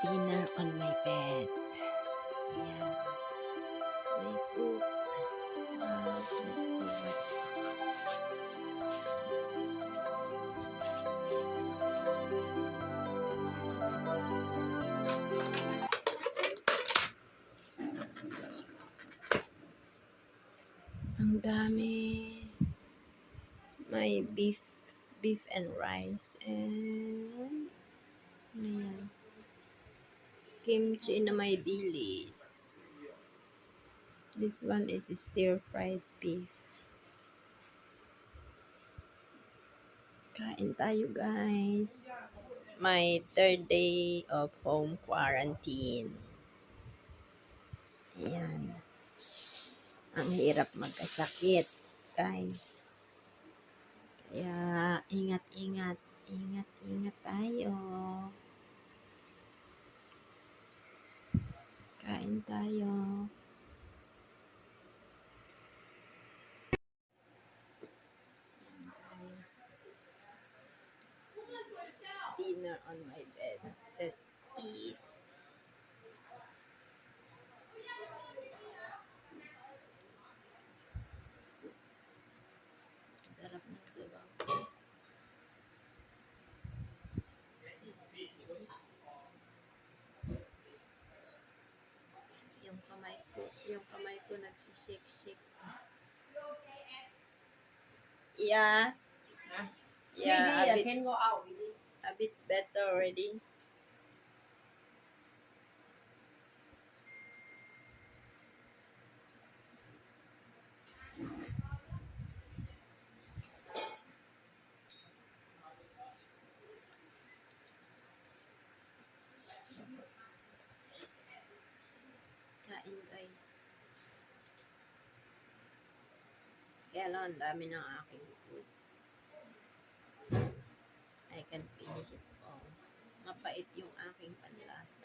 Dinner on my bed. Ayan. May soup. Let's see what. Ang dami. May beef and rice and ayan. Kimchi na may dilis. This one is stir-fried beef. Kain tayo, guys. My third day of home quarantine. Ayan. Ang hirap magkasakit, guys. Kaya, ingat-ingat. Ingat-ingat tayo. Kain tayo. Guys. Dinner on my bed. Let's eat. Sarap ng sabaw. Yung kamay ko nagsishake-shake. Yeah. Yeah, I can go out with it. a bit better already. Kain, guys. Kaya lang, ang dami ng aking food. I can finish it all. Mapait yung aking panlasa.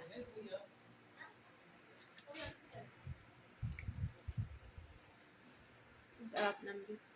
Ang sarap ng beef.